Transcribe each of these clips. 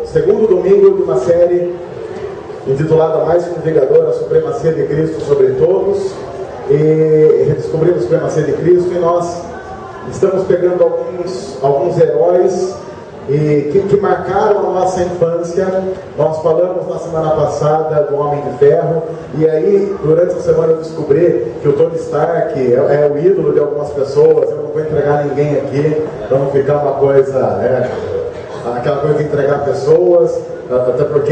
Segundo domingo de uma série intitulada Mais que um Vingador, a Supremacia de Cristo sobre Todos, e redescobrindo a Supremacia de Cristo, e nós estamos pegando alguns heróis que marcaram a nossa infância. Nós falamos na semana passada do Homem de Ferro, e aí durante a semana eu descobri que o Tony Stark é o ídolo de algumas pessoas. Eu não vou entregar ninguém aqui para não ficar uma coisa... aquela coisa de entregar pessoas, até porque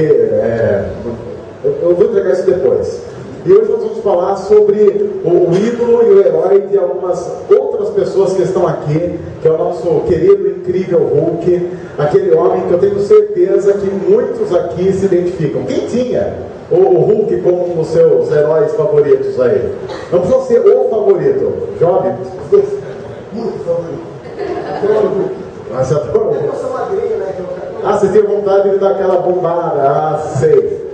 eu vou entregar isso depois. E hoje nós vamos falar sobre o ídolo e o herói de algumas outras pessoas que estão aqui, que é o nosso querido, incrível Hulk, aquele homem que eu tenho certeza que muitos aqui se identificam. Quem tinha o Hulk como um dos seus heróis favoritos aí? Não precisa ser o favorito. Job? Muito favorito. Mas você adorou? Eu sou magrinho, né? Você tem vontade de dar aquela bombada. Sei.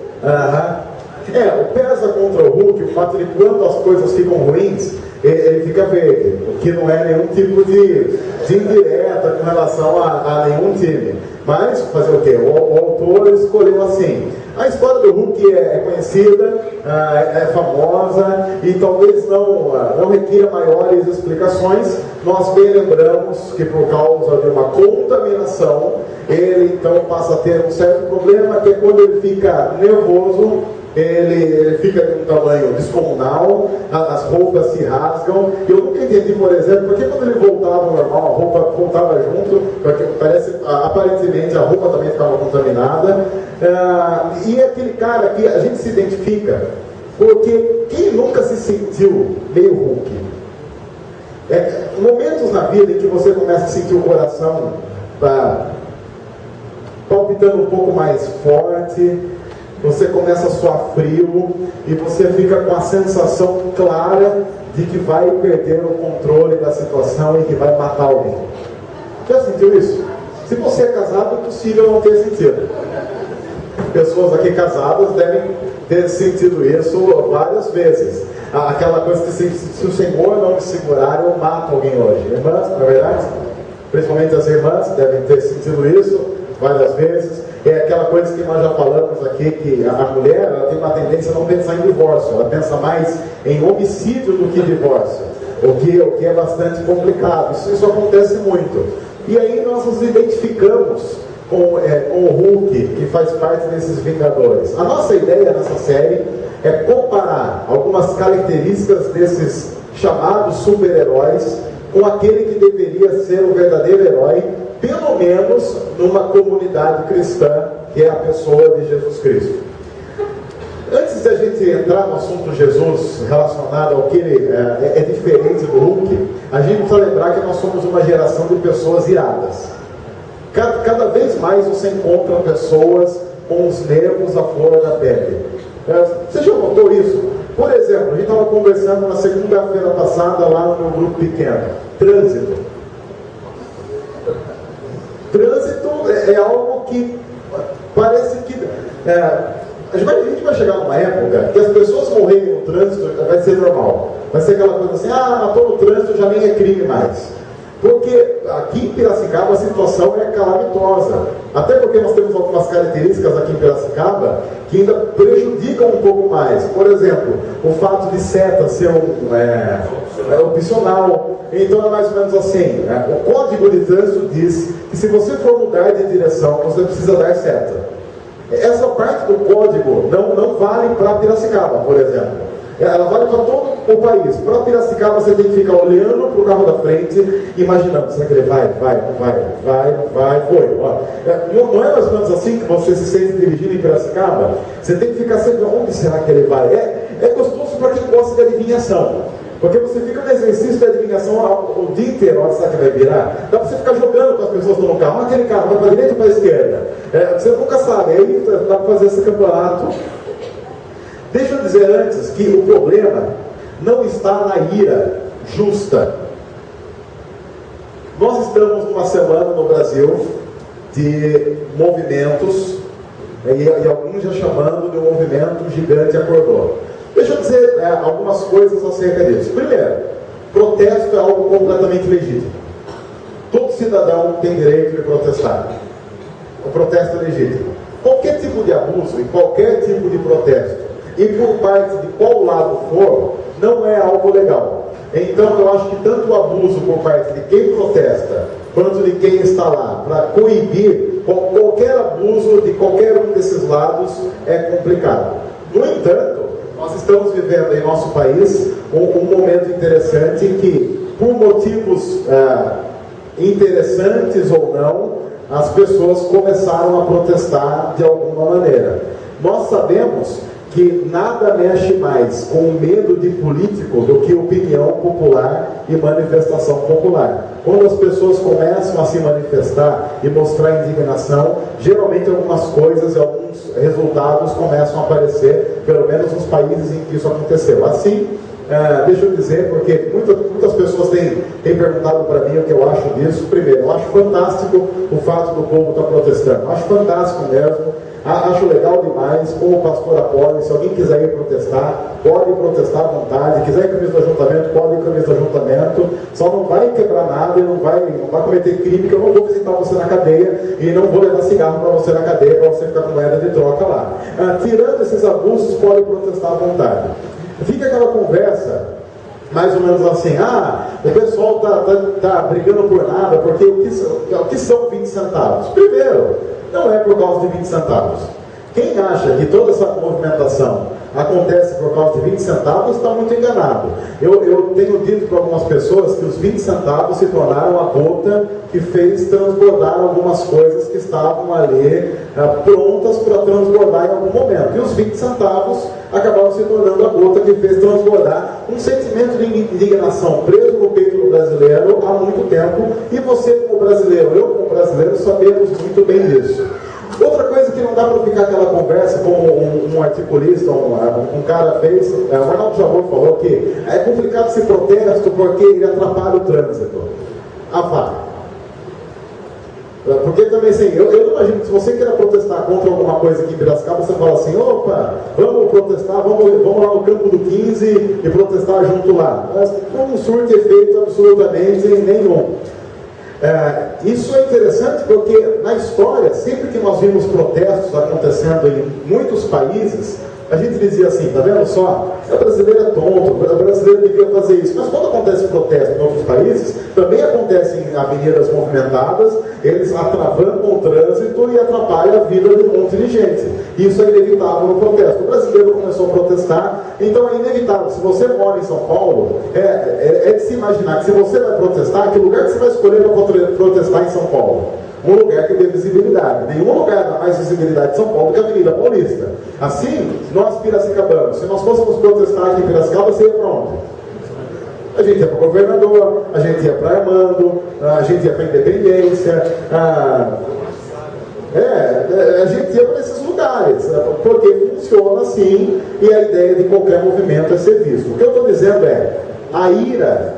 Pesa contra o Hulk o fato de quando as coisas ficam ruins, ele fica verde, o que não é nenhum tipo de indireta com relação a nenhum time. Mas, fazer o quê? O autor escolheu assim. A história do Hulk é conhecida, é famosa, e talvez não requira maiores explicações. Nós bem lembramos que por causa de uma contaminação, ele então passa a ter um certo problema, que é quando ele fica nervoso, ele fica de um tamanho descomunal, as roupas se rasgam. Eu nunca entendi, por exemplo, porque quando ele voltava ao normal, a roupa voltava junto, porque aparentemente a roupa também ficava contaminada. E é aquele cara que a gente se identifica, porque quem nunca se sentiu meio Hulk? Momentos na vida em que você começa a sentir o coração palpitando um pouco mais forte, você começa a suar frio e você fica com a sensação clara de que vai perder o controle da situação e que vai matar alguém. Já sentiu isso? Se você é casado, é possível não ter sentido. Pessoas aqui casadas devem ter sentido isso várias vezes. Aquela coisa que se o Senhor não me segurar, eu mato alguém hoje. Irmãs, na verdade, principalmente as irmãs devem ter sentido isso várias vezes. É aquela coisa que nós já falamos aqui, que a mulher ela tem uma tendência a não pensar em divórcio, ela pensa mais em homicídio do que divórcio, o que é bastante complicado. Isso acontece muito. E aí nós nos identificamos com o Hulk, que faz parte desses Vingadores. A nossa ideia nessa série é comparar algumas características desses chamados super-heróis com aquele que deveria ser o verdadeiro herói, pelo menos numa comunidade cristã, que é a pessoa de Jesus Cristo. Antes de a gente entrar no assunto Jesus, relacionado ao que ele é diferente do Hulk, a gente precisa lembrar que nós somos uma geração de pessoas iradas. Cada vez mais você encontra pessoas com os nervos à flor da pele. Você já notou isso? Por exemplo, a gente estava conversando na segunda-feira passada lá no meu grupo pequeno. Trânsito é algo que parece que... a gente vai chegar numa época que as pessoas morrerem no trânsito vai ser normal. Vai ser aquela coisa assim, matou no trânsito, já nem é crime mais. Porque aqui em Piracicaba a situação é calamitosa. Até porque nós temos algumas características aqui em Piracicaba que ainda prejudicam um pouco mais. Por exemplo, o fato de seta ser opcional. Então é mais ou menos assim, o Código de Trânsito diz que se você for mudar de direção, você precisa dar seta. Essa parte do código não vale para Piracicaba, por exemplo. Ela vale para todo o país. Para Piracicaba você tem que ficar olhando para o carro da frente, imaginando, será que ele vai, foi. Não é mais ou menos assim que você se sente dirigindo em Piracicaba? Você tem que ficar sempre, onde será que ele vai? É gostoso para quem gosta de adivinhação. Porque você fica no exercício de adivinhação o dia inteiro, onde será que vai virar? Dá para você ficar jogando com as pessoas que estão no carro, aquele carro vai para a direita ou para a esquerda? Você nunca sabe, aí dá para fazer esse campeonato. Deixa eu dizer antes que o problema não está na ira justa. Nós estamos numa semana no Brasil de movimentos, e alguns já chamando de um movimento gigante acordou. Deixa eu dizer algumas coisas acerca disso. Primeiro, protesto é algo completamente legítimo. Todo cidadão tem direito de protestar. o protesto é legítimo. Qualquer tipo de abuso e qualquer tipo de protesto, e por parte de qual lado for, não é algo legal. Então eu acho que tanto o abuso por parte de quem protesta, quanto de quem está lá, para coibir qualquer abuso de qualquer um desses lados, é complicado. No entanto, nós estamos vivendo em nosso país um momento interessante em que, por motivos interessantes ou não, as pessoas começaram a protestar de alguma maneira. Nós sabemos que nada mexe mais com o medo de político do que opinião popular e manifestação popular. Quando as pessoas começam a se manifestar e mostrar indignação, geralmente algumas coisas e alguns resultados começam a aparecer, pelo menos nos países em que isso aconteceu. Assim, deixa eu dizer, porque muitas pessoas têm perguntado para mim o que eu acho disso. Primeiro, eu acho fantástico o fato do povo estar protestando. Acho fantástico mesmo. Acho legal demais, como o pastor apoia. Se alguém quiser ir protestar, pode protestar à vontade. Quiser ir com camisa do ajuntamento, pode ir com camisa do ajuntamento. Só não vai quebrar nada e não vai cometer crime, que eu não vou visitar você na cadeia e não vou levar cigarro para você na cadeia, para você ficar com moeda de troca lá. Tirando esses abusos, pode protestar à vontade. Fica aquela conversa, mais ou menos assim, o pessoal tá brigando por nada, porque o que são 20 centavos? Primeiro, não é por causa de 20 centavos. Quem acha que toda essa movimentação acontece por causa de 20 centavos está muito enganado. Eu tenho dito para algumas pessoas que os 20 centavos se tornaram a gota que fez transbordar algumas coisas que estavam ali prontas para transbordar em algum momento. E os 20 centavos acabaram se tornando a gota que fez transbordar um sentimento de indignação preso no peito do brasileiro há muito tempo. E você, como brasileiro, eu como brasileiro, sabemos muito bem disso. Outra coisa que não dá para ficar aquela conversa como um articulista, um cara fez, o Arnaldo Jabor falou que é complicado esse protesto porque ele atrapalha o trânsito. Porque também assim, eu imagino que se você queira protestar contra alguma coisa aqui em Piracicaba, você fala assim, opa, vamos protestar, vamos lá no campo do 15 e protestar junto lá. Mas não surte efeito absolutamente nenhum. Isso é interessante porque na história, sempre que nós vimos protestos acontecendo em muitos países, a gente dizia assim, tá vendo só? O brasileiro é tonto, o brasileiro devia fazer isso. Mas quando acontece protesto em outros países, também acontece em avenidas movimentadas, eles atravancam o trânsito e atrapalham a vida de um monte de gente. Isso é inevitável no protesto. O brasileiro começou a protestar, então é inevitável. Se você mora em São Paulo, é de se imaginar que se você vai protestar, que lugar que você vai escolher para protestar em São Paulo? Um lugar que dê visibilidade. Nenhum lugar dá mais visibilidade de São Paulo que a Avenida Paulista. Assim, nós piracicabanos, se nós fôssemos protestar aqui em Piracicaba, seria para onde? A gente ia para o Governador, a gente ia para Armando, a gente ia para a Independência, a gente ia para esses lugares, porque funciona assim e a ideia de qualquer movimento é ser visto. O que eu estou dizendo é, a ira,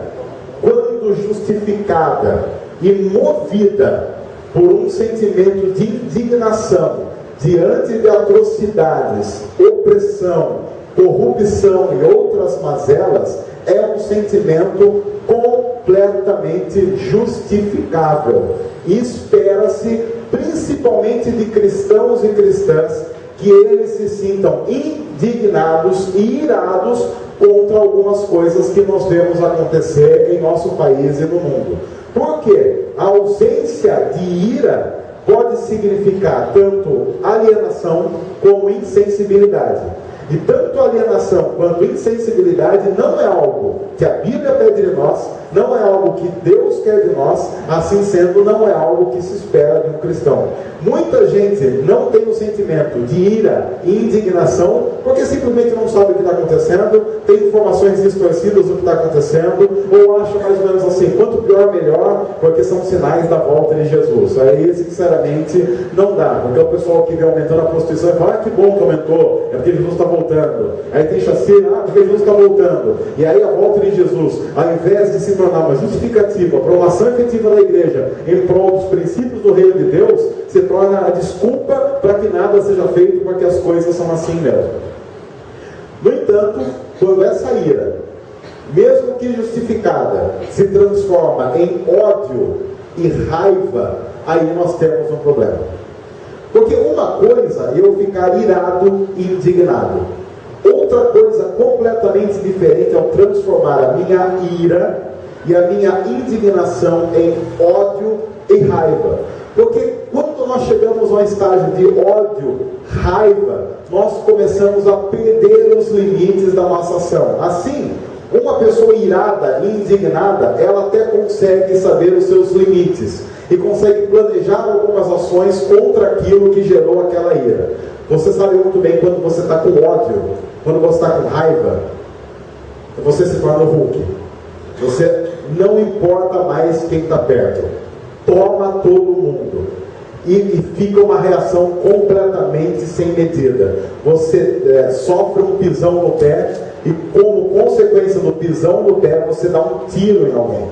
quando justificada e movida por um sentimento de indignação diante de atrocidades, opressão, corrupção e outras mazelas, é um sentimento completamente justificável. E espera-se, principalmente de cristãos e cristãs, que eles se sintam indignados e irados contra algumas coisas que nós vemos acontecer em nosso país e no mundo. Por quê? A ausência de ira pode significar tanto alienação como insensibilidade. E tanto alienação quanto insensibilidade não é algo que a Bíblia pede de nós, não é algo que Deus quer de nós, assim sendo, não é algo que se espera de um cristão. Muita gente não tem o sentimento de ira e indignação porque simplesmente não sabe o que está acontecendo, tem informações distorcidas do que está acontecendo, ou acha mais ou menos assim, quanto pior, melhor, porque são sinais da volta de Jesus. Aí, sinceramente, não dá, porque o pessoal que vem aumentando a prostituição e fala, que bom que aumentou, é porque Jesus está voltando. Aí tem chacina, porque Jesus está voltando. E aí a volta de Jesus, ao invés de se tornar uma justificativa para uma ação efetiva da igreja em prol dos princípios do reino de Deus, se torna a desculpa para que nada seja feito, porque as coisas são assim mesmo. No entanto, quando essa ira, mesmo que justificada, se transforma em ódio e raiva, aí nós temos um problema. Porque uma coisa é eu ficar irado e indignado. Outra coisa completamente diferente é eu transformar a minha ira e a minha indignação em ódio e raiva. Porque quando nós chegamos a um estágio de ódio, raiva, nós começamos a perder os limites da nossa ação. Assim, uma pessoa irada e indignada, ela até consegue saber os seus limites e consegue planejar algumas ações contra aquilo que gerou aquela ira. Você sabe muito bem quando você está com ódio, quando você está com raiva, você se torna o Hulk. Você não importa mais quem está perto, toma todo mundo e fica uma reação completamente sem medida. Você sofre um pisão no pé e, como consequência do pisão no pé, você dá um tiro em alguém.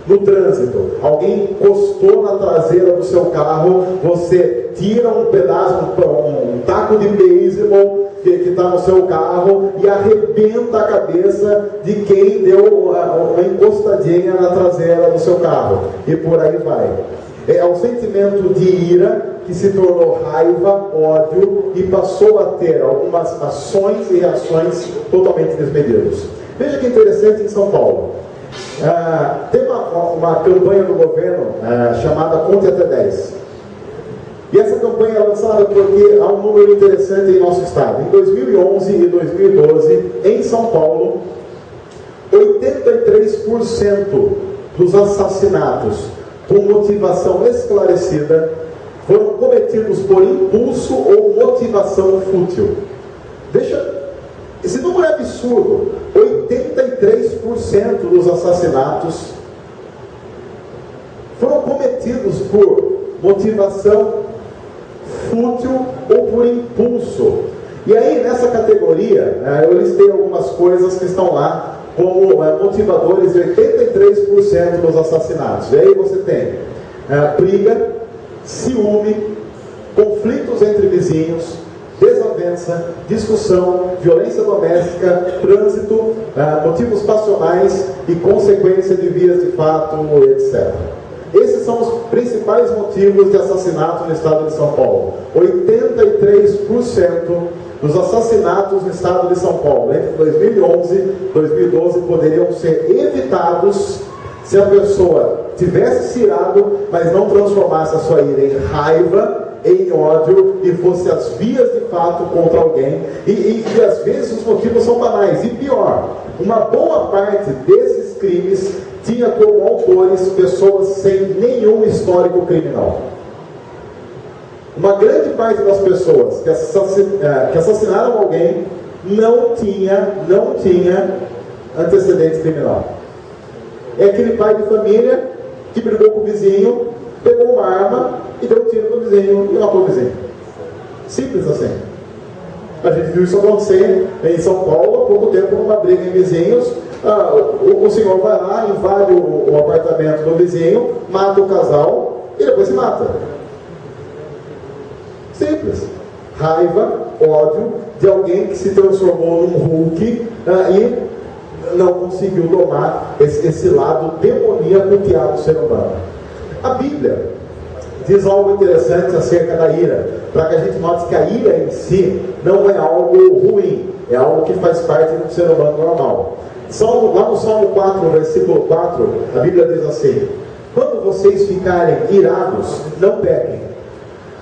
No trânsito, alguém encostou na traseira do seu carro, você tira um pedaço, um taco de beisebol que está no seu carro e arrebenta a cabeça de quem deu uma encostadinha na traseira do seu carro. E por aí vai. É o sentimento de ira que se tornou raiva, ódio e passou a ter algumas ações e reações totalmente desmedidas. Veja que interessante em São Paulo. Tem uma campanha do governo chamada Conte Até 10. E essa campanha é lançada porque há um número interessante em nosso estado. Em 2011 e 2012, em São Paulo, 83% dos assassinatos com motivação esclarecida foram cometidos por impulso ou motivação fútil. Esse número é absurdo. 83% dos assassinatos foram cometidos por motivação fútil ou por impulso. E aí, nessa categoria, eu listei algumas coisas que estão lá como motivadores de 83% dos assassinatos. E aí você tem briga, ciúme, conflitos entre vizinhos, desavença, discussão, violência doméstica, trânsito, motivos passionais e consequência de vias de fato, etc. Esses são os principais motivos de assassinato no estado de São Paulo. 83% dos assassinatos no estado de São Paulo entre 2011 e 2012 poderiam ser evitados se a pessoa tivesse se irado, mas não transformasse a sua ira em raiva, em ódio e fosse as vias de fato contra alguém. E às vezes os motivos são banais. E pior, uma boa parte desses crimes tinha como autores pessoas sem nenhum histórico criminal. Uma grande parte das pessoas que assassinaram alguém não tinha antecedente criminal. É aquele pai de família que brigou com o vizinho, pegou uma arma e deu um tiro no vizinho e matou o vizinho. Simples assim. A gente viu isso acontecer em São Paulo há pouco tempo, numa briga em vizinhos. O senhor vai lá, invade o apartamento do vizinho, mata o casal e depois se mata. Simples. Raiva, ódio de alguém que se transformou num Hulk e não conseguiu domar esse lado demoníaco que há no ser humano. A Bíblia diz algo interessante acerca da ira, para que a gente note que a ira em si não é algo ruim, é algo que faz parte do ser humano normal. Lá no Salmo 4, versículo 4, a Bíblia diz assim: quando vocês ficarem irados, não pequem.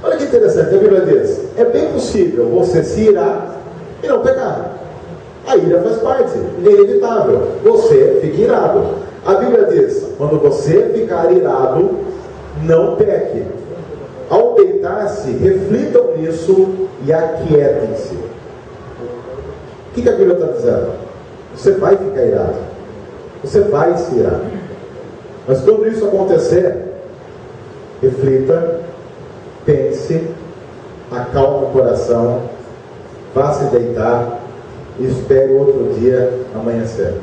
Olha que interessante, a Bíblia diz: é bem possível você se irar e não pecar. A ira faz parte, é inevitável. Você fica irado. A Bíblia diz: quando você ficar irado, não peque. Ao deitar-se, reflitam nisso e aquietem-se. O que a Bíblia está dizendo? Você vai ficar irado. Você vai se irar. Mas quando isso acontecer, reflita, pense, acalme o coração, vá se deitar e espere outro dia amanhecer.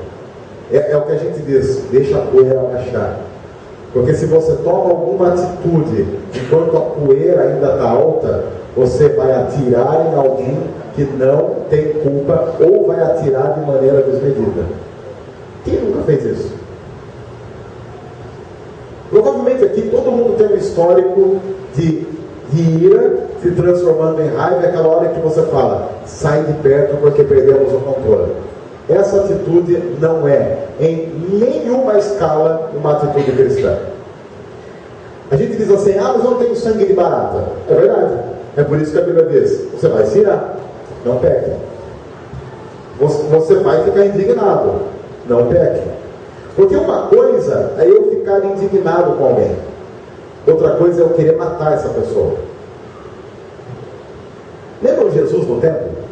É o que a gente diz: deixa a poeira baixar. Porque se você toma alguma atitude enquanto a poeira ainda está alta, você vai atirar em alguém que não tem culpa ou vai atirar de maneira desmedida. Quem nunca fez isso? Provavelmente aqui todo mundo tem um histórico de de ira se transformando em raiva, é aquela hora que você fala, sai de perto porque perdemos o controle. Essa atitude não é, em nenhuma escala, uma atitude cristã. A gente diz assim, mas eu não tenho sangue de barata. É verdade. É por isso que a Bíblia diz, você vai se irar, não peque. Você vai ficar indignado, não peque. Porque uma coisa é eu ficar indignado com alguém, outra coisa é eu querer matar essa pessoa. Lembram Jesus no templo?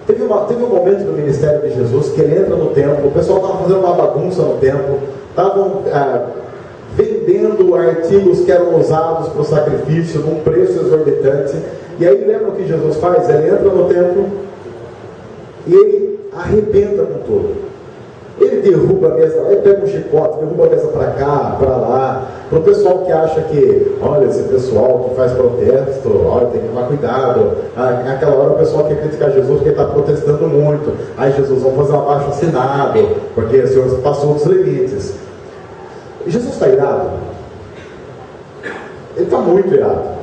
Teve um momento no ministério de Jesus que ele entra no templo, o pessoal estava fazendo uma bagunça no templo, estavam vendendo artigos que eram usados para o sacrifício num preço exorbitante. E aí lembra o que Jesus faz? Ele entra no templo e ele arrebenta com tudo. Ele derruba a mesa, ele pega um chicote, derruba a mesa para cá, para lá. Para o pessoal que acha que, olha, esse pessoal que faz protesto, olha, tem que tomar cuidado. Naquela hora o pessoal quer criticar Jesus porque ele está protestando muito. Aí Jesus, vamos fazer um abaixo assinado, porque o Senhor passou dos limites. Jesus está irado? Ele está muito irado.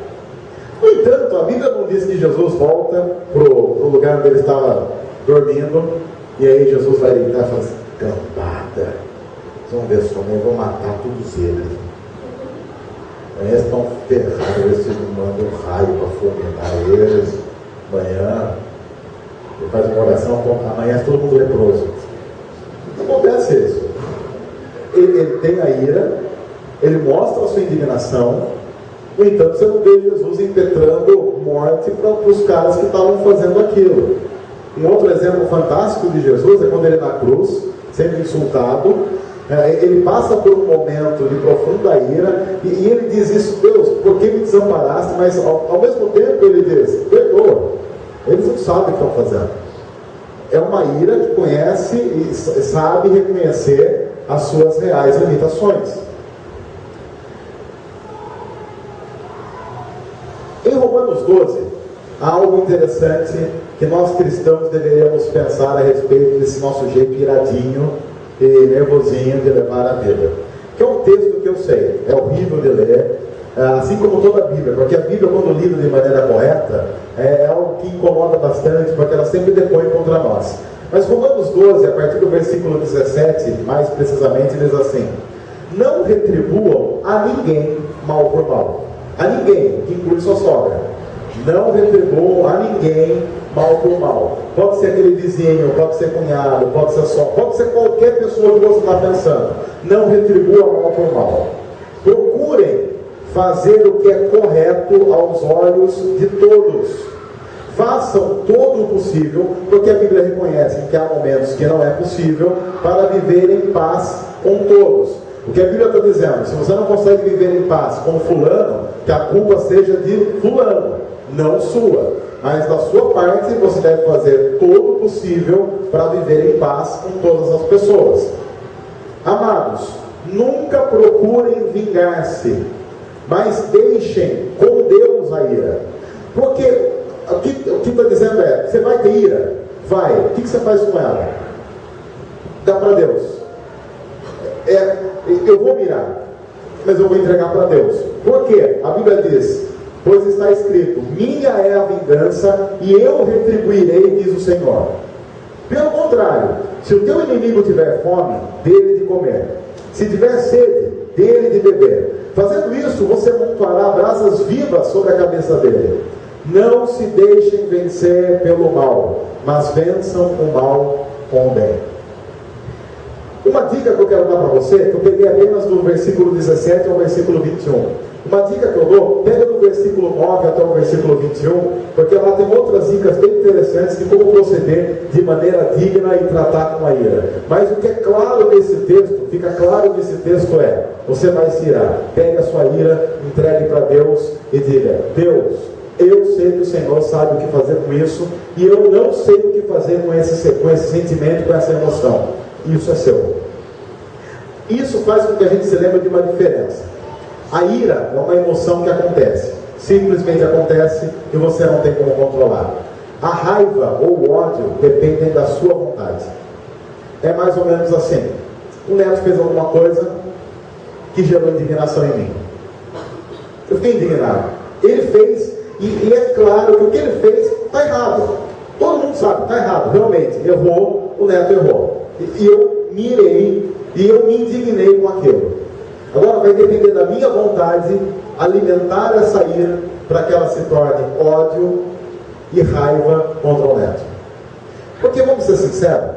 No entanto, a Bíblia não diz que Jesus volta para o lugar onde ele estava dormindo, e aí Jesus vai deitar e fala assim, cambada, vocês vão ver só, eu vou matar todos eles. Amanhã estão ferrados, eles mandam um raio para fulminar eles. Amanhã, ele faz uma oração, amanhã é todo mundo leproso. Não acontece isso. Ele tem a ira, ele mostra a sua indignação, no entanto você não vê Jesus impetrando morte para os caras que estavam fazendo aquilo. Um outro exemplo fantástico de Jesus é quando ele na cruz, sendo insultado, ele passa por um momento de profunda ira, e ele diz isso, Deus, por que me desamparaste? Mas ao mesmo tempo ele diz, perdoa, eles não sabem o que estão fazendo. É uma ira que conhece e sabe reconhecer as suas reais limitações. Em Romanos 12, há algo interessante que nós cristãos deveríamos pensar a respeito desse nosso jeito iradinho e nervosinho de levar a vida. Que é um texto que eu sei, é horrível de ler, assim como toda a Bíblia, porque a Bíblia, quando lida de maneira correta, é algo que incomoda bastante, porque ela sempre depõe contra nós. Mas Romanos 12, a partir do versículo 17, mais precisamente, diz assim, não retribuam a ninguém mal por mal. A ninguém, que inclui sua sogra. Não retribuam a ninguém mal por mal. Pode ser aquele vizinho, pode ser cunhado, pode ser só, pode ser qualquer pessoa que você está pensando. Não retribua mal por mal. Procurem fazer o que é correto aos olhos de todos. Façam todo o possível, porque a Bíblia reconhece que há momentos que não é possível, para viver em paz com todos. O que a Bíblia está dizendo, se você não consegue viver em paz com fulano, que a culpa seja de fulano, não sua. Mas da sua parte, você deve fazer todo o possível para viver em paz com todas as pessoas. Amados, nunca procurem vingar-se, mas deixem com Deus a ira. Porque o que está dizendo é, você vai ter ira? Vai. O que você faz com ela? Dá para Deus. Eu vou mirar, mas eu vou entregar para Deus. Por quê? A Bíblia diz, pois está escrito, minha é a vingança e eu retribuirei, diz o Senhor. Pelo contrário, se o teu inimigo tiver fome, dele de comer. Se tiver sede, dele de beber. Fazendo isso, você amontoará brasas vivas sobre a cabeça dele. Não se deixem vencer pelo mal, mas vençam o mal com o bem. Uma dica que eu quero dar para você, que eu peguei apenas do versículo 17 ao versículo 21. Uma dica que eu dou, pega do versículo 9 até o versículo 21, porque lá tem outras dicas bem interessantes de como proceder de maneira digna e tratar com a ira. Mas o que é claro nesse texto, fica claro nesse texto é, você vai se irar, pegue a sua ira, entregue para Deus e diga, Deus, eu sei que o Senhor sabe o que fazer com isso, e eu não sei o que fazer com esse sentimento, com essa emoção. Isso é seu. Isso faz com que a gente se lembre de uma diferença. A ira é uma emoção que acontece. Simplesmente acontece e você não tem como controlar. A raiva ou o ódio dependem da sua vontade. É mais ou menos assim. O neto fez alguma coisa que gerou indignação em mim. Eu fiquei indignado. Ele fez, e é claro que o que ele fez está errado. Todo mundo sabe, está errado, realmente. Errou, o neto errou. E eu me irei, e eu me indignei com aquilo. Agora vai depender da minha vontade alimentar essa ira para que ela se torne ódio e raiva contra o neto. Porque, vamos ser sinceros,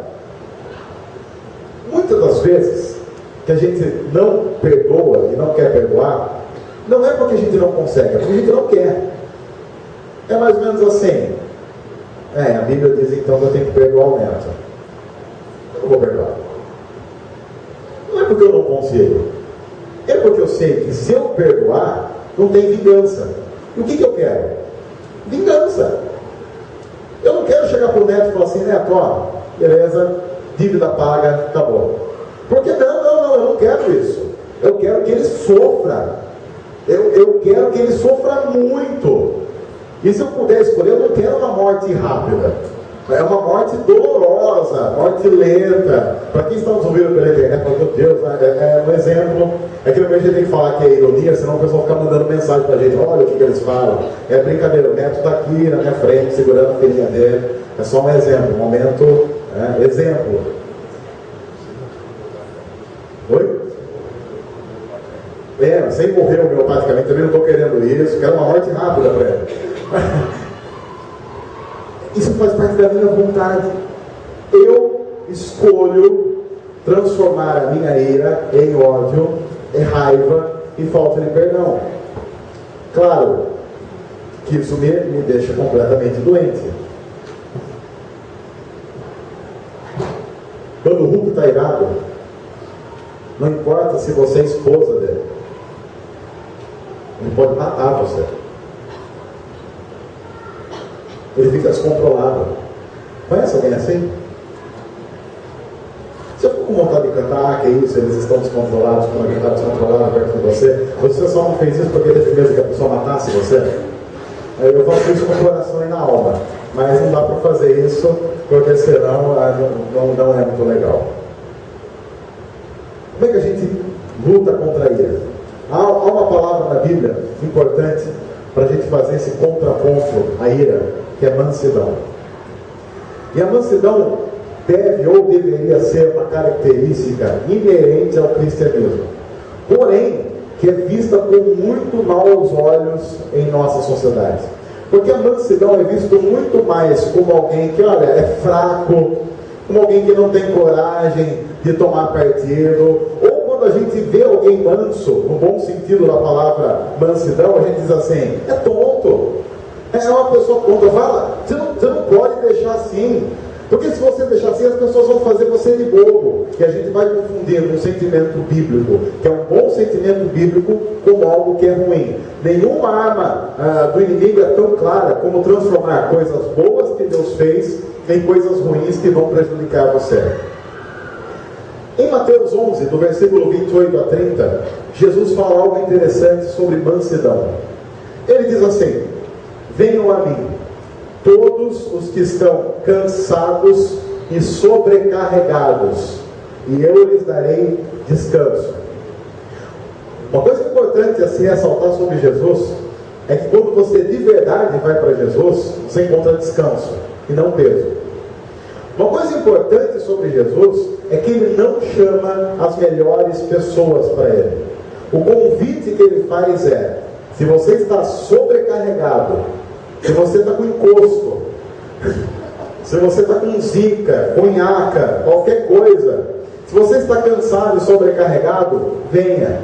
muitas das vezes que a gente não perdoa e não quer perdoar, não é porque a gente não consegue, é porque a gente não quer. É mais ou menos assim. A Bíblia diz então que eu tenho que perdoar o neto. Eu não vou perdoar. Não é porque eu não consigo. É porque eu sei que se eu perdoar, não tem vingança. E o que eu quero? Vingança. Eu não quero chegar para o neto e falar assim, neto, ó, beleza, dívida paga, acabou. Porque não, eu não quero isso. Eu quero que ele sofra. Eu quero que ele sofra muito. E se eu puder escolher, eu não quero uma morte rápida. É uma morte dolorosa, morte lenta. Para quem está nos ouvindo pela internet, meu Deus, é um exemplo. É que a gente tem que falar que é ironia, senão o pessoal fica mandando mensagem para a gente. Olha o que eles falam. É brincadeira, o neto está aqui na minha frente, segurando a filhinha dele. É só um exemplo, um momento, exemplo. Oi? Sem morrer homeopaticamente, também não estou querendo isso, quero uma morte rápida para ele. Isso faz parte da minha vontade. Eu escolho transformar a minha ira em ódio, em raiva e falta de perdão. Claro que isso me deixa completamente doente. Quando o Hulk está irado, não importa se você é esposa dele, ele pode matar você. Ele fica descontrolado. Conhece alguém assim? Se eu for com vontade de cantar, que isso, eles estão descontrolados, quando alguém está descontrolado perto de você só não fez isso porque teve medo que a pessoa matasse você? Eu faço isso com o coração e na alma, mas não dá para fazer isso, porque senão não é muito legal. Como é que a gente luta contra a ira? Há uma palavra na Bíblia importante para a gente fazer esse contraponto à ira, que é mansidão. E a mansidão deve ou deveria ser uma característica inerente ao cristianismo, porém que é vista com muito maus olhos em nossa sociedade, porque a mansidão é vista muito mais como alguém que, olha, é fraco, como alguém que não tem coragem de tomar partido, ou quando a gente vê alguém manso, no bom sentido da palavra mansidão, a gente diz assim, é tonto, é uma pessoa tonta. Fala, você não pode deixar assim, porque se você deixar assim, as pessoas vão fazer você de bobo, e a gente vai confundir um sentimento bíblico, que é um bom sentimento bíblico, com algo que é ruim. Nenhuma arma do inimigo é tão clara como transformar coisas boas que Deus fez em coisas ruins que vão prejudicar você. Em Mateus 11, do versículo 28 a 30, Jesus fala algo interessante sobre mansidão. Ele diz assim, venham a mim, todos os que estão cansados e sobrecarregados, e eu lhes darei descanso. Uma coisa importante a se ressaltar sobre Jesus, é que quando você de verdade vai para Jesus, você encontra descanso, e não peso. Uma coisa importante sobre Jesus é que ele não chama as melhores pessoas para ele. O convite que ele faz é, se você está sobrecarregado, se você está com encosto, se você está com zika, cunhaca, qualquer coisa, se você está cansado e sobrecarregado, venha.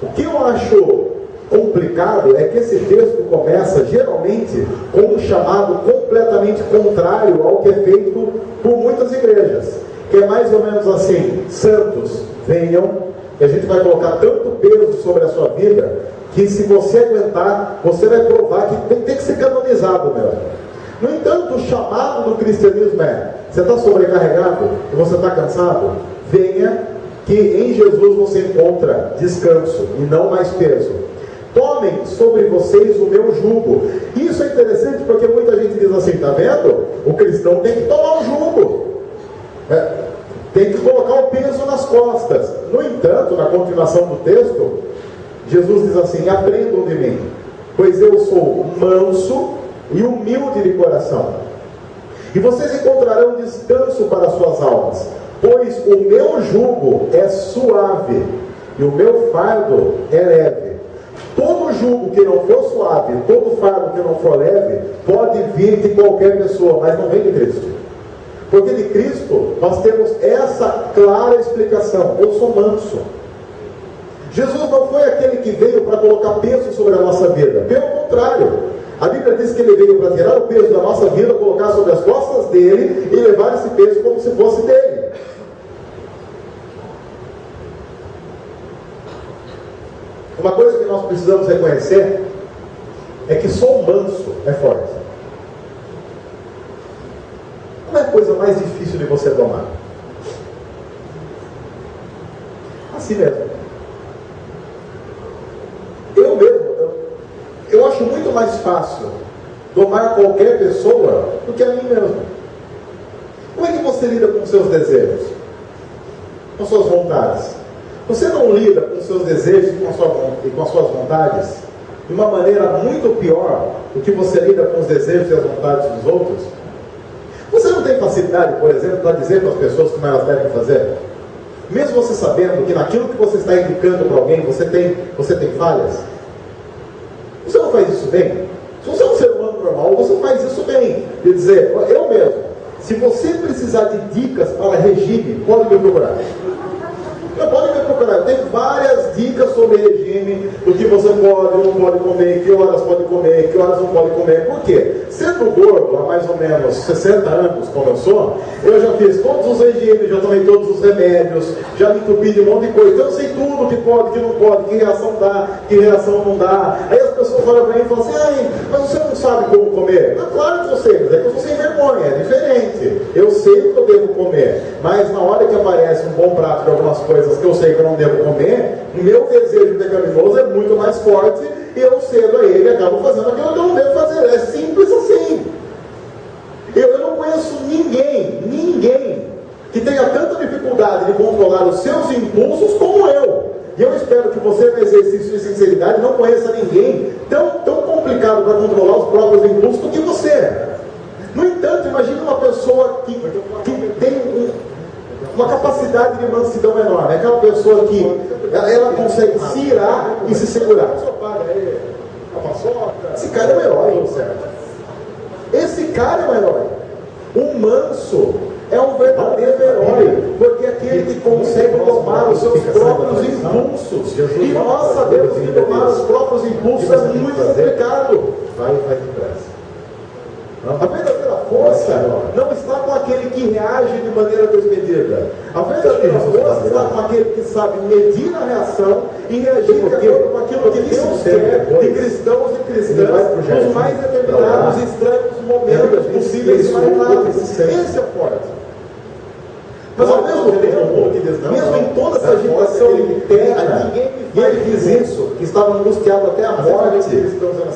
O que eu acho complicado é que esse texto começa geralmente com um chamado completamente contrário ao que é feito por muitas igrejas, que é mais ou menos assim, santos, venham, e a gente vai colocar tanto peso sobre a sua vida, que se você aguentar, você vai provar que tem que ser canonizado mesmo. No entanto, o chamado do cristianismo é, você está sobrecarregado, e você está cansado, venha, que em Jesus você encontra descanso, e não mais peso. Tomem sobre vocês o meu jugo. Isso é interessante porque muita gente diz assim, tá vendo? O cristão tem que tomar o jugo, tem que colocar o peso nas costas. No entanto, na continuação do texto, Jesus diz assim, aprendam de mim, pois pois eu sou manso e humilde de coração. E vocês encontrarão descanso para suas almas, pois o meu jugo é suave e o meu fardo é leve. Todo jugo que não for suave, todo fardo que não for leve, pode vir de qualquer pessoa, mas não vem de Cristo. Porque de Cristo nós temos essa clara explicação: eu sou manso. Jesus não foi aquele que veio para colocar peso sobre a nossa vida. Pelo contrário, a Bíblia diz que ele veio para tirar o peso da nossa vida, colocar sobre as costas dele e levar esse peso como se fosse dele. Uma coisa que nós precisamos reconhecer é que só o manso é forte. Qual é a coisa mais difícil de você domar? Assim mesmo. Eu acho muito mais fácil domar qualquer pessoa do que a mim mesmo. Como é que você lida com os seus desejos? Com suas vontades? Você não lida com os seus desejos e com as suas vontades de uma maneira muito pior do que você lida com os desejos e as vontades dos outros? Você não tem facilidade, por exemplo, para dizer para as pessoas como elas devem fazer? Mesmo você sabendo que naquilo que você está indicando para alguém, você tem falhas? Você não faz isso bem? Se você é um ser humano normal, você faz isso bem. De dizer, eu mesmo, se você precisar de dicas para regime, pode me procurar. Pode me procurar. Eu tenho várias dicas sobre regime, do que você pode ou não pode comer, que horas pode comer, que horas não pode comer. Por quê? Sendo gordo há mais ou menos 60 anos, como eu sou, eu já fiz todos os regimes, já tomei todos os remédios, já me entupi de um monte de coisa. Então eu sei tudo que pode, que não pode, que reação dá, que reação não dá. Aí as pessoas olham para mim e falam assim, ai, mas você não sabe como comer? Ah, claro que eu sei, mas é que eu sou sem vergonha, é diferente. Eu sei o que eu devo comer, mas na hora que aparece um bom prato de algumas coisas que eu sei que eu não devo comer, o meu desejo pecaminoso é muito mais forte e eu cedo a ele e acabo fazendo aquilo que eu não devo fazer. É simples assim. Eu não conheço ninguém que tenha tanta dificuldade de controlar os seus impulsos como eu. E eu espero que você, no exercício de sinceridade, não conheça ninguém tão complicado para controlar os próprios impulsos do que você. No entanto, imagine uma pessoa que tem uma capacidade de mansidão enorme. Aquela pessoa que ela consegue se irar e se segurar. Esse cara é um herói, certo? Esse cara é um herói. O manso é um verdadeiro herói, porque é aquele que consegue domar os seus próprios impulsos. E nós sabemos que domar os próprios impulsos é muito complicado. Vai depressa. A verdadeira força não está com aquele que reage de maneira desmedida. A verdadeira força está com aquele que sabe medir a reação e reagir de acordo com aquilo que Deus quer de cristãos e cristãs nos mais determinados e estranhos momentos possíveis e imaginados. Esse é o forte. Mas ao mesmo tempo, mesmo em toda essa agitação interna, e ele diz isso, que estava angustiado até a morte,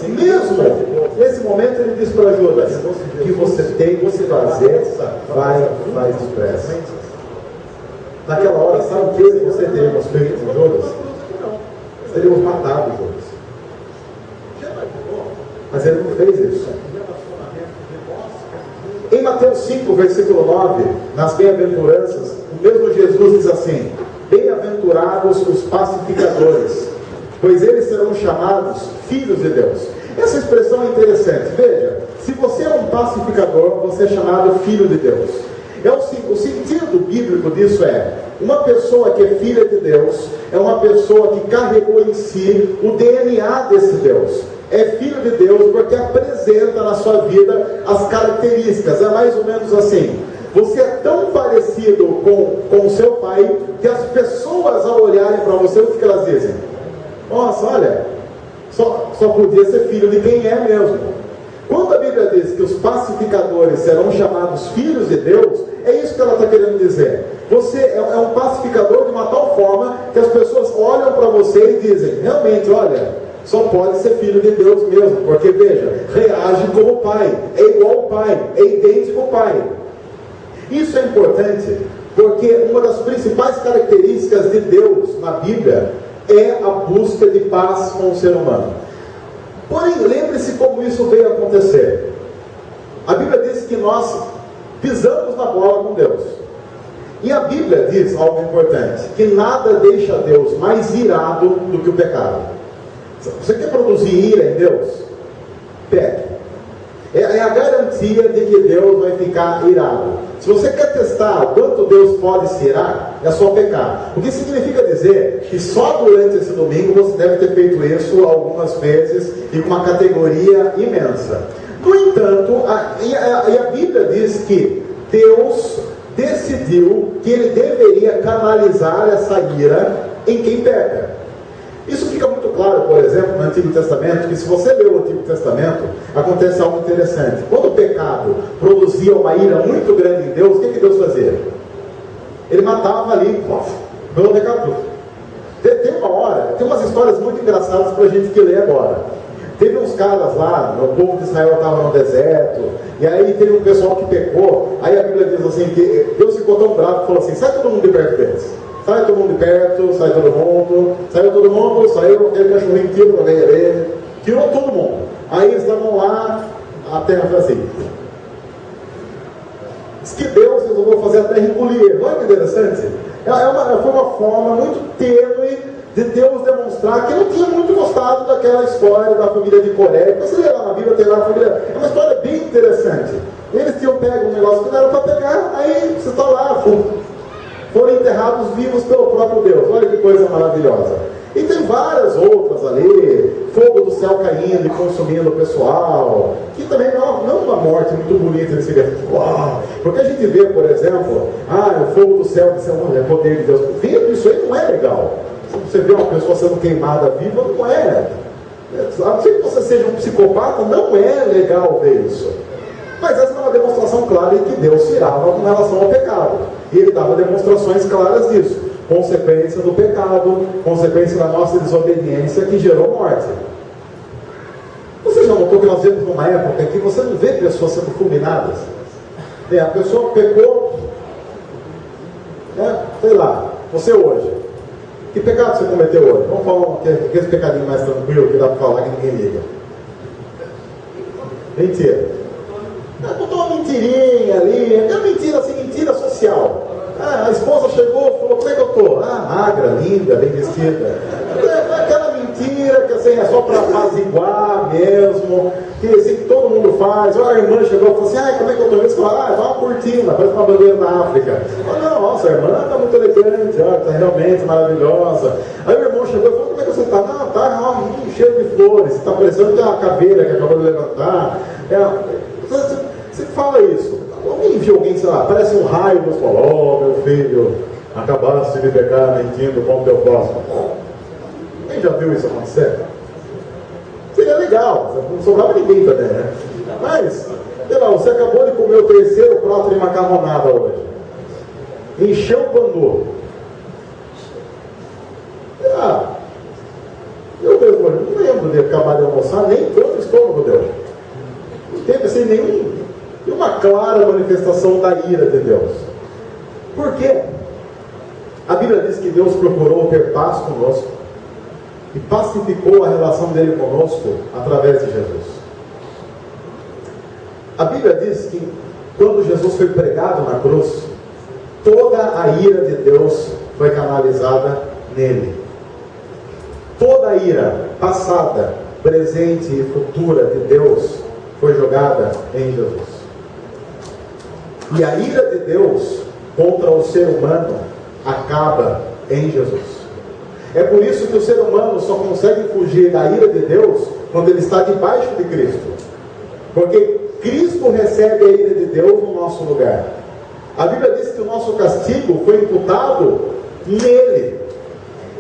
mesmo nesse momento ele diz para Judas, que você tem que fazer, vai depressa. Naquela hora, sabe o que você teríamos feito com Judas? Teríamos matado Judas. Mas ele não fez isso. Em Mateus 5, versículo 9, nas bem-aventuranças, o mesmo Jesus diz assim: bem-aventurados os pacificadores, pois eles serão chamados filhos de Deus. Essa expressão é interessante. Veja, se você é um pacificador, você é chamado filho de Deus. O sentido bíblico disso é: uma pessoa que é filha de Deus é uma pessoa que carregou em si o DNA desse Deus. É filho de Deus porque apresenta na sua vida as características. É mais ou menos assim: você é tão parecido com o seu pai que as pessoas, ao olharem para você, o que elas dizem? Nossa, olha, só podia ser filho de quem é mesmo. Quando a Bíblia diz que os pacificadores serão chamados filhos de Deus, é isso que ela está querendo dizer. Você é um pacificador de uma tal forma que as pessoas olham para você e dizem: realmente, olha, só pode ser filho de Deus mesmo, porque veja, reage como o pai, é igual ao pai, é idêntico ao pai. Isso é importante, porque uma das principais características de Deus na Bíblia é a busca de paz com o ser humano. Porém, como isso veio acontecer? A Bíblia diz que nós pisamos na bola com Deus. E a Bíblia diz algo importante, que nada deixa Deus mais irado do que o pecado. Você quer produzir ira em Deus? Peque. É a garantia de que Deus vai ficar irado. Se você quer testar o quanto Deus pode se irar, é só pecar. O que significa dizer que só durante esse domingo você deve ter feito isso algumas vezes e com uma categoria imensa. No entanto, a Bíblia diz que Deus decidiu que Ele deveria canalizar essa ira em quem peca. Isso fica muito claro, por exemplo, no Antigo Testamento, que se você ler o Antigo Testamento, acontece algo interessante. Quando o pecado produzia uma ira muito grande em Deus, o que Deus fazia? Ele matava ali, pelo pecado. Tem uma hora, tem umas histórias muito engraçadas para a gente que lê agora. Teve uns caras lá, o povo de Israel estava no deserto, e aí teve um pessoal que pecou, aí a Bíblia diz assim, que Deus ficou tão bravo, falou assim, sai todo mundo de perto deles. Sai todo mundo de perto, sai todo mundo, saiu todo mundo, saiu aquele cachorrinho tiro para ganhar ele, tirou todo mundo. Aí eles estavam lá, a terra foi assim. Diz que Deus resolveu fazer a terra engolir. Não é que interessante? Foi uma forma muito tênue de Deus demonstrar que não tinha muito gostado daquela história da família de Coré. Então, você lê lá na Bíblia, tem lá a família. É uma história bem interessante. Eles tinham pego um negócio que não era para pegar, aí você está lá, foram enterrados vivos pelo próprio Deus. Olha que coisa maravilhosa. E tem várias outras ali, fogo do céu caindo e consumindo o pessoal, que também não é uma morte muito bonita, eles ficam, uau! Porque a gente vê, por exemplo, o fogo do céu, é poder de Deus. Vendo isso aí não é legal. Você vê uma pessoa sendo queimada viva, não é. A não ser que você seja um psicopata, não é legal ver isso. Mas essa é uma demonstração clara de que Deus se irava com relação ao pecado. E Ele dava demonstrações claras disso. Consequência do pecado, consequência da nossa desobediência que gerou morte. Você já notou que nós vivemos numa época em que você não vê pessoas sendo fulminadas? A pessoa pecou, sei lá, você hoje. Que pecado você cometeu hoje? Vamos falar aquele pecadinho mais tranquilo que dá para falar que ninguém liga. Mentira. Botou uma mentirinha ali, é mentira assim, mentira social. A esposa chegou e falou, como é que eu estou? Magra, linda, bem vestida. Aquela mentira que assim, é só para apaziguar mesmo, que assim, que todo mundo faz. A irmã chegou e falou assim, como é que eu estou? Eles falaram, vai uma cortina, parece uma bandeira da África. Não, nossa, a irmã está muito elegante, está realmente maravilhosa. Aí o irmão chegou e falou, como é que você está? Não, está cheio de flores, está parecendo que é uma caveira que acabou de levantar. Você fala isso. Alguém viu alguém, sei lá, parece um raio, Deus falou, meu filho, acabaste de pecar mentindo com o teu próximo. Quem já viu isso acontecer? Seria legal, não sobrava ninguém também, né? Mas, sei lá, você acabou de comer o terceiro prato de macarronada hoje. Encheu o pandu. Eu mesmo não lembro de acabar de almoçar, nem todo o estômago deu. Não teve assim nenhuma clara manifestação da ira de Deus. Por quê? A Bíblia diz que Deus procurou ter paz conosco e pacificou a relação dele conosco através de Jesus. A Bíblia diz que quando Jesus foi pregado na cruz, toda a ira de Deus foi canalizada nele. Toda a ira passada, presente e futura de Deus foi jogada em Jesus. E a ira de Deus contra o ser humano acaba em Jesus. É por isso que o ser humano só consegue fugir da ira de Deus quando ele está debaixo de Cristo. Porque Cristo recebe a ira de Deus no nosso lugar. A Bíblia diz que o nosso castigo foi imputado nele.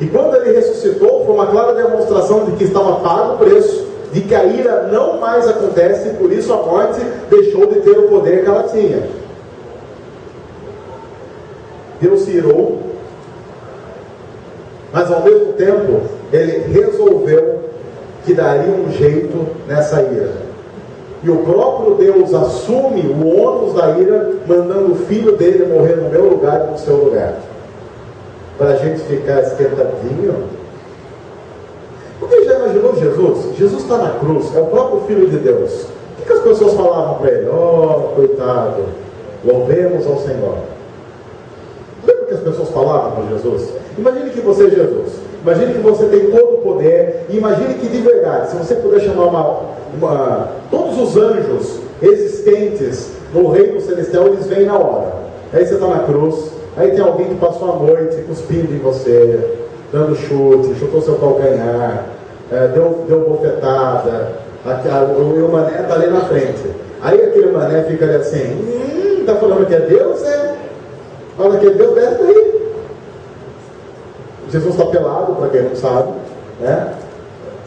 E quando ele ressuscitou, foi uma clara demonstração de que estava pago o preço, de que a ira não mais acontece, e por isso a morte deixou de ter o poder que ela tinha. Deus se irou, mas ao mesmo tempo ele resolveu que daria um jeito nessa ira. E o próprio Deus assume o ônus da ira, mandando o filho dele morrer no meu lugar e no seu lugar. Para a gente ficar esquentadinho. Porque já imaginou Jesus? Jesus está na cruz, é o próprio Filho de Deus. O que as pessoas falavam para ele? Oh, coitado, louvemos ao Senhor. Lembra o que as pessoas falavam para Jesus? Imagine que você é Jesus. Imagine que você tem todo o poder. E imagine que de verdade, se você puder chamar todos os anjos existentes no reino celestial, eles vêm na hora. Aí você está na cruz. Aí tem alguém que passou a noite cuspindo em você, dando chute, chutou seu calcanhar, deu bofetada. O mané está ali na frente. Aí aquele mané fica ali assim, está falando que é Deus, fala que é Deus, desce daí. Jesus está pelado, para quem não sabe, né?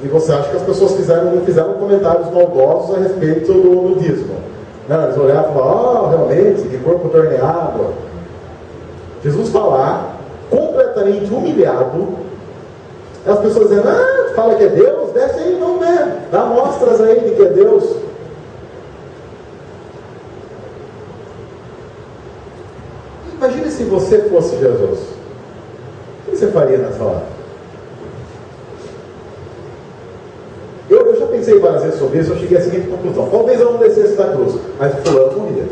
E você acha que as pessoas não fizeram comentários maldosos a respeito do nudismo. Não, eles olharam e falaram, realmente, que corpo torneado. Jesus está lá, completamente humilhado. As pessoas dizendo, fala que é Deus, desce aí, vamos ver, dá mostras aí de que é Deus. Imagine se você fosse Jesus. O que você faria nessa hora? Eu já pensei várias vezes sobre isso, eu cheguei à seguinte conclusão. Talvez eu não descesse da cruz, mas o fulano morria.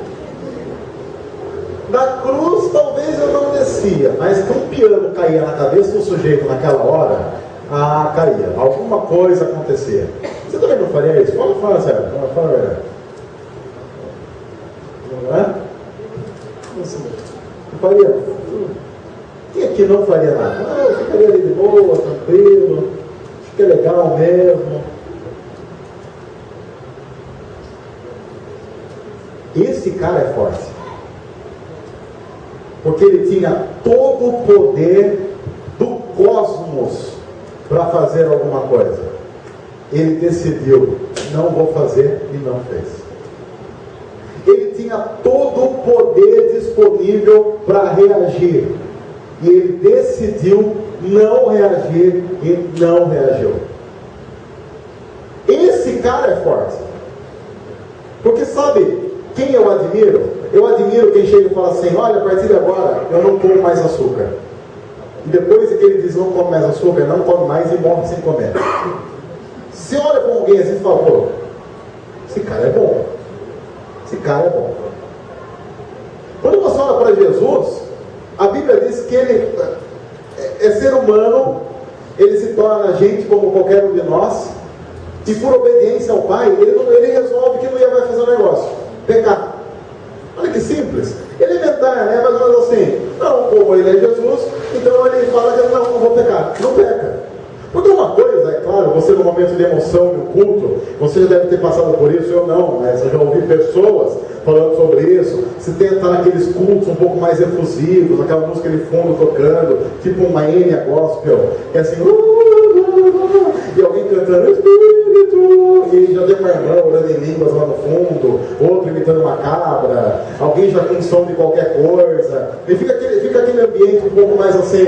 Da cruz talvez eu não descia, mas que um piano caía na cabeça do sujeito naquela hora, caía. Alguma coisa acontecia. Você também não faria isso? Fala sério. Fala a verdade. Não é? Não faria? Quem aqui não faria nada? Eu ficaria ali de boa, tranquilo, acho que é legal mesmo. Esse cara é forte. Porque ele tinha todo o poder do cosmos para fazer alguma coisa. Ele decidiu, não vou fazer, e não fez. Ele tinha todo o poder disponível para reagir. E ele decidiu não reagir e não reagiu. Esse cara é forte. Porque sabe quem eu admiro? Eu admiro quem chega e fala assim, olha, a partir de agora eu não como mais açúcar. E depois que ele diz não come mais açúcar, não come mais e morre sem comer. Você olha para alguém assim e fala, pô, esse cara é bom. Esse cara é bom. Quando você olha para Jesus, a Bíblia diz que ele é ser humano, ele se torna gente como qualquer um de nós, e por obediência ao Pai, ele resolve que não ia mais fazer um negócio, pecar. Olha que simples, elementar, né? Mais ou menos assim, não, como ele é Jesus, então ele fala que não vou pecar, não peca. Porque uma coisa, é claro, você no momento de emoção, no culto, você já deve ter passado por isso, eu não, mas eu já ouvi pessoas falando sobre isso. Você tenta naqueles cultos um pouco mais efusivos, aquela música de fundo tocando, tipo uma Enya gospel, que é assim, e alguém cantando Espírito, e já tem uma irmã orando em línguas lá no fundo, outro imitando uma cabra, alguém já com som de qualquer coisa, e fica aquele ambiente um pouco mais assim,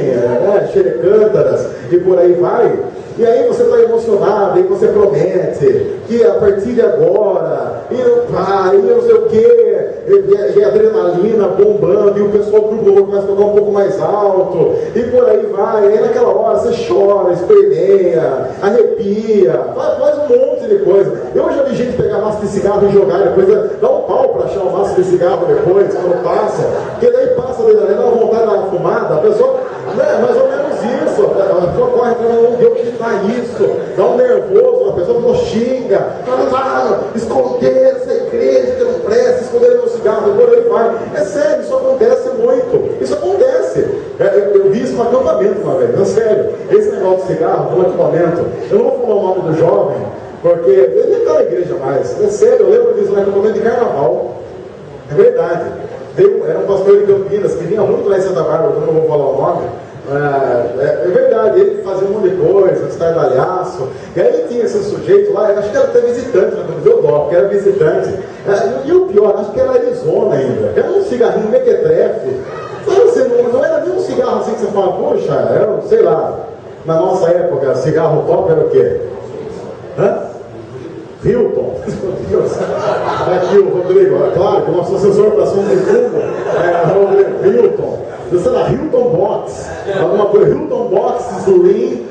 xerecântaras, e por aí vai. E aí você está emocionado, e você promete que a partir de agora, e não sei o que, e adrenalina bombando, e o pessoal do grupo começa a tocar um pouco mais alto, e por aí vai. E aí naquela hora você chora, esperneia, arrepia, faz um monte de coisa. Eu já vi gente pegar maço de cigarro e jogar, e depois dá um pau para achar o maço de cigarro depois, quando passa, porque daí passa dá uma vontade de dar uma fumada, a pessoa, mais ou menos isso, a pessoa corre para não ver o que está isso, dá um nervoso, a pessoa xinga, esconder essa igreja que não presta, esconder meu cigarro, por aí vai. É sério, isso acontece muito, isso acontece. Eu vi isso no acampamento uma vez, é sério, esse negócio de cigarro no acampamento, eu não vou falar o nome do jovem, porque ele nem está na igreja mais, é sério, eu lembro disso no acampamento de carnaval, é verdade. Era um pastor de Campinas que vinha muito lá em Santa Bárbara, eu não vou falar o nome. É verdade, ele fazia um monte de coisa, estardalhaço. E aí tinha esse sujeito lá, acho que era até visitante, né? Quando deu dó, porque era visitante. E o pior, acho que era Arizona ainda. Era um cigarrinho mequetrefe. Não era nem um cigarro assim que você fala, poxa, era, sei lá, na nossa época, cigarro top era o quê? Hilton. Aqui o Rodrigo, claro que o nosso assessor para som de fundo é o Rodrigo Hilton. Sei lá, Hilton Box, alguma coisa, Hilton Box Slim,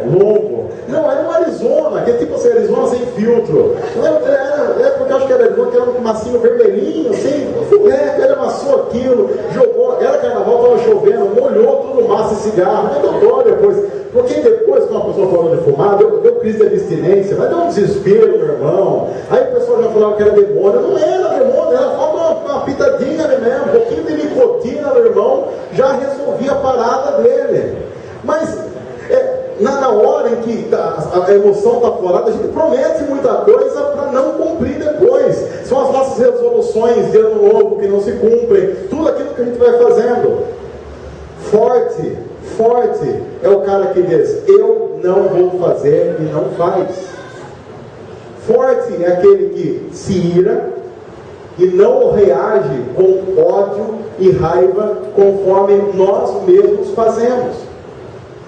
longo. Não, era um Arizona, que é tipo assim, Arizona sem filtro. É porque eu acho que era Arizona, que era um massinho vermelhinho, assim. Ele amassou aquilo, jogou, era carnaval, estava chovendo, molhou tudo massa e cigarro. Mas doutor, depois. Porque depois, quando a pessoa falou de fumar, deu crise de abstinência, mas deu um desespero, meu irmão. Aí o pessoal já falava que era demônio. Não era demônio, era só uma pitadinha ali mesmo, um pouquinho de nicotina, meu irmão, já resolvia a parada dele. Mas na hora em que a emoção está aflorada, a gente promete muita coisa para não cumprir depois. São as nossas resoluções de ano novo que não se cumprem, tudo aquilo que a gente vai fazendo. Forte é o cara que diz: eu não vou fazer e não faz. Forte é aquele que se ira e não reage com ódio e raiva conforme nós mesmos fazemos.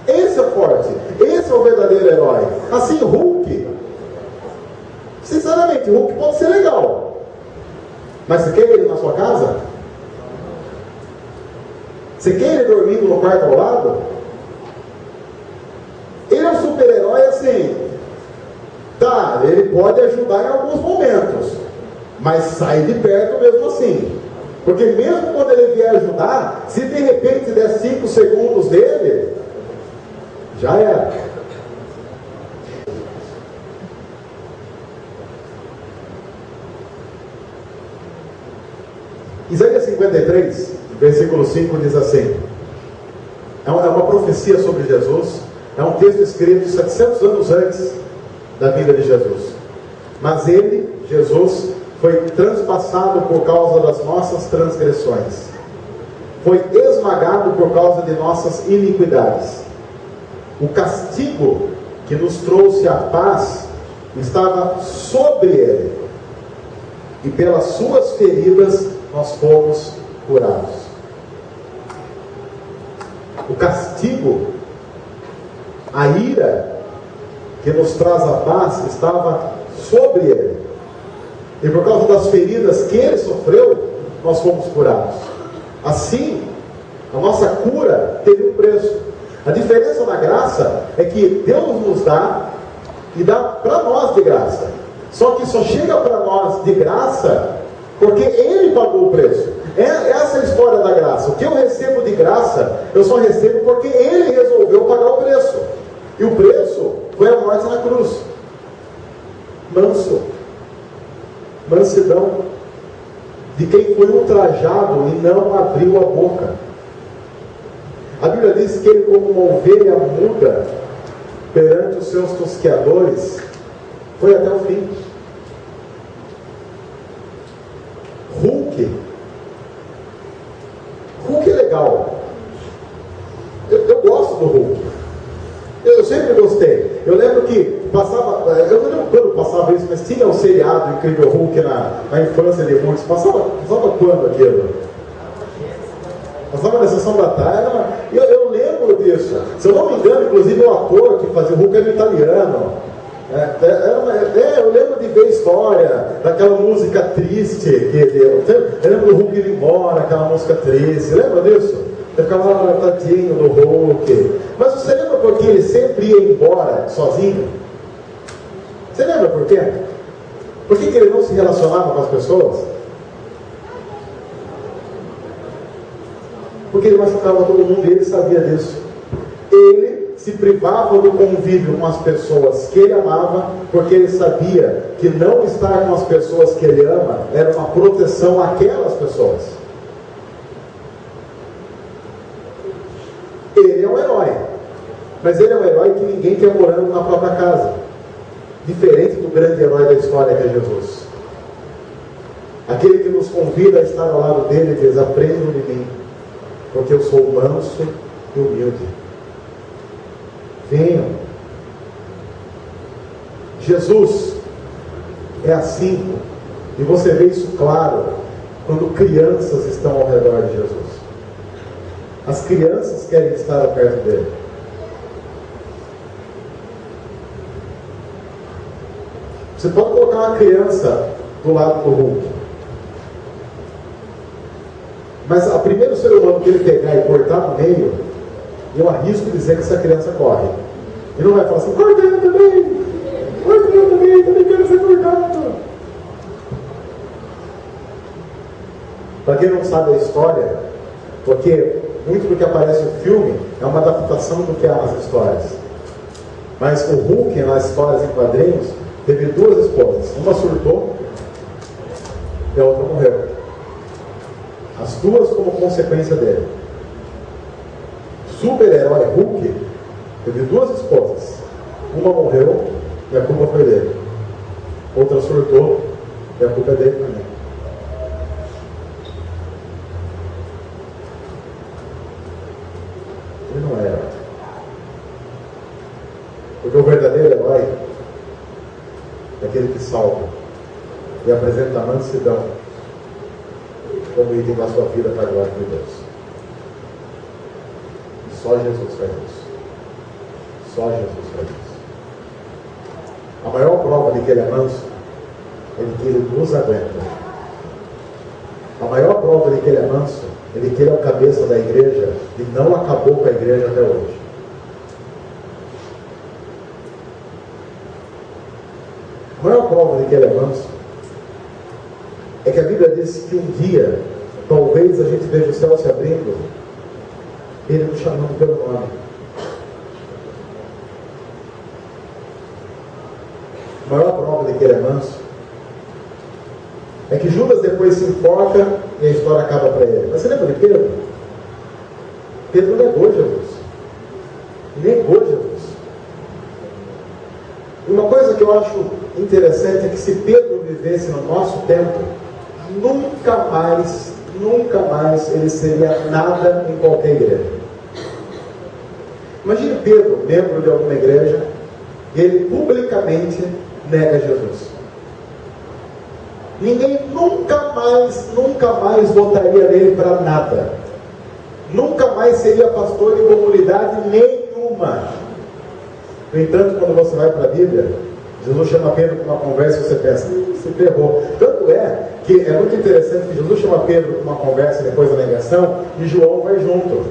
Esse é forte, esse é o verdadeiro herói. Assim, Hulk, sinceramente, Hulk pode ser legal, mas você quer ele na sua casa? Você quer ele dormindo no quarto ao lado? Ele é um super-herói assim, tá, ele pode ajudar em alguns momentos, mas sai de perto mesmo assim. Porque mesmo quando ele vier ajudar, se de repente der 5 segundos dele, já era. Isaías 53, versículo 5 diz assim: é uma profecia sobre Jesus, é um texto escrito 700 anos antes da vida de Jesus. Mas ele, Jesus, foi transpassado por causa das nossas transgressões, foi esmagado por causa de nossas iniquidades. O castigo que nos trouxe a paz estava sobre ele, e pelas suas feridas nós fomos curados. O castigo, a ira que nos traz a paz estava sobre ele, e por causa das feridas que ele sofreu, nós fomos curados. Assim, a nossa cura teve um preço. A diferença na graça é que Deus nos dá e dá para nós de graça. Só que só chega para nós de graça porque Ele pagou o preço. Essa é a história da graça. O que eu recebo de graça, eu só recebo porque Ele resolveu pagar o preço. E o preço foi a morte na cruz. Mansidão de quem foi ultrajado e não abriu a boca. A Bíblia diz que ele, como uma ovelha muda perante os seus tosqueadores, foi até o fim. Hulk é legal. Eu gosto do Hulk. Eu sempre gostei. Eu lembro que passava, eu não lembro quando passava isso, mas tinha um seriado Incrível Hulk na infância de muitos. Passava quando aquilo? Passava na sessão da tarde. Eu lembro disso. Se eu não me engano, inclusive o ator que fazia o Hulk era italiano. Eu lembro de ver a história daquela música triste. Eu lembro do Hulk ir embora, aquela música triste. Lembra disso? Eu ficava lá no tadinho do Hulk. Mas você lembra por que ele sempre ia embora sozinho? Você lembra por quê? Por que ele não se relacionava com as pessoas? Porque ele machucava todo mundo e ele sabia disso. Ele se privava do convívio com as pessoas que ele amava, porque ele sabia que não estar com as pessoas que ele ama era uma proteção àquelas pessoas. Ele é um herói, mas ele é um herói que ninguém quer morando na própria casa, diferente do grande herói da história que é Jesus. Aquele que nos convida a estar ao lado dele e diz: aprendam de mim, porque eu sou manso e humilde. Venham. Jesus é assim, e você vê isso claro quando crianças estão ao redor de Jesus. As crianças querem estar perto dele. Você pode colocar uma criança do lado do Hulk, mas o primeiro ser humano que ele pegar e cortar no meio, eu arrisco dizer que essa criança corre. E não vai falar assim, corta eu também quero ser cortado. Para quem não sabe a história, porque muito do que aparece no filme é uma adaptação do que há nas histórias. Mas o Hulk, nas histórias em quadrinhos, teve 2 esposas. Uma surtou e a outra morreu. As 2 como consequência dele. Super-herói Hulk teve 2 esposas. Uma morreu e a culpa foi dele. Outra surtou e a culpa é dele também. Ele não é herói. Porque o verdadeiro herói é aquele que salva e apresenta a mansidão como item da sua vida para a glória de Deus. Só Jesus faz isso. Só Jesus faz isso. A maior prova de que ele é manso é de que ele nos aguenta. A maior prova de que ele é manso é de que ele é o cabeça da igreja e não acabou com a igreja até hoje. A maior prova de que ele é manso é que a Bíblia diz que um dia, talvez a gente veja o céu se abrindo, ele nos chamando pelo nome. A maior prova de que ele é manso é que Judas depois se enforca e a história acaba para ele. Mas você lembra de Pedro? Pedro negou Jesus. Negou Jesus. E uma coisa que eu acho interessante é que se Pedro vivesse no nosso tempo, nunca mais ele seria nada em qualquer igreja. Imagine Pedro, membro de alguma igreja, e ele publicamente nega Jesus. Ninguém nunca mais votaria nele para nada. Nunca mais seria pastor de comunidade nenhuma. No entanto, quando você vai para a Bíblia, Jesus chama Pedro para uma conversa e você pensa, se ferrou. Tanto é que é muito interessante que Jesus chama Pedro para uma conversa depois da negação e João vai junto.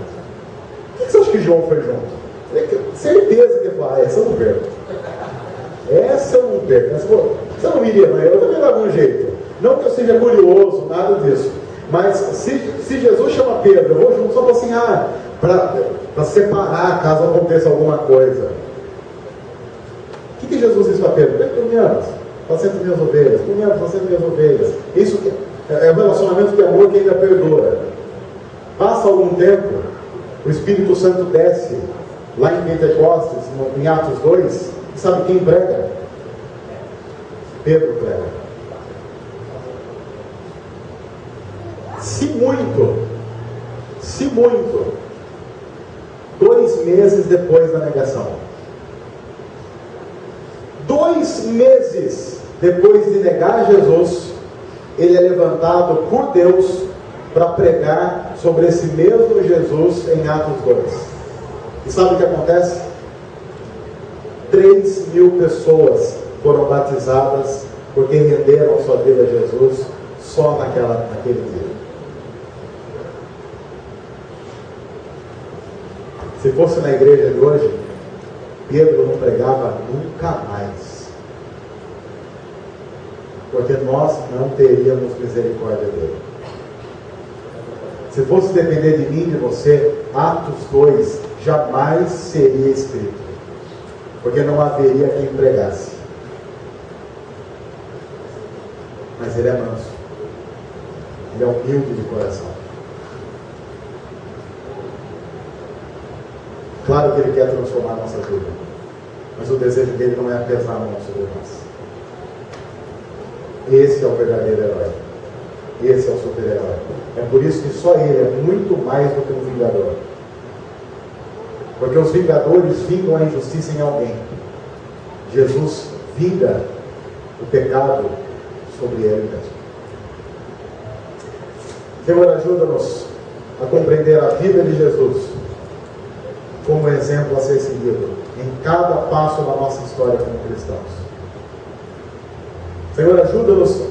Por que você acha que João foi junto? Certeza que ele fala, essa eu não perco. Essa eu não perco. Você não iria, não? Eu também dava um jeito. Não que eu seja curioso, nada disso. Mas se Jesus chama Pedro, eu vou junto só para assim, para separar caso aconteça alguma coisa. O que Jesus disse para Pedro? Pedro, me amas, apacenta minhas ovelhas. Tu me amas, apacenta minhas ovelhas. Isso é um relacionamento de amor que ainda perdoa. Passa algum tempo, o Espírito Santo desce lá em Pentecostes, em Atos 2, e sabe quem prega? Pedro prega. Se muito, 2 meses depois da negação. 2 meses depois de negar Jesus, ele é levantado por Deus para pregar sobre esse mesmo Jesus em Atos 2. E sabe o que acontece? 3.000 pessoas foram batizadas porque renderam a sua vida a Jesus só naquele dia. Se fosse na igreja de hoje, Pedro não pregava nunca mais. Porque nós não teríamos misericórdia dele. Se fosse depender de mim e de você, Atos 2 jamais seria escrito. Porque não haveria quem pregasse. Mas ele é manso. Ele é humilde de coração. Claro que ele quer transformar a nossa vida. Mas o desejo dele não é pesar a mão sobre nós. Esse é o verdadeiro herói. Esse é o super-herói. É por isso que só ele é muito mais do que um vingador. Porque os vingadores vingam a injustiça em alguém. Jesus vinga o pecado sobre ele mesmo. Senhor, ajuda-nos a compreender a vida de Jesus como exemplo a ser seguido em cada passo da nossa história como cristãos. Senhor, ajuda-nos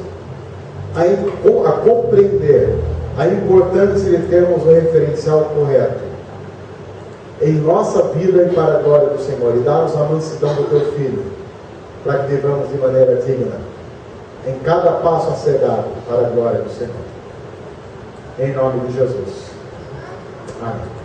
a compreender a importância de termos o referencial correto em nossa vida e para a glória do Senhor. E dá-nos a mansidão do Teu Filho, para que vivamos de maneira digna, em cada passo a ser dado, para a glória do Senhor. Em nome de Jesus. Amém.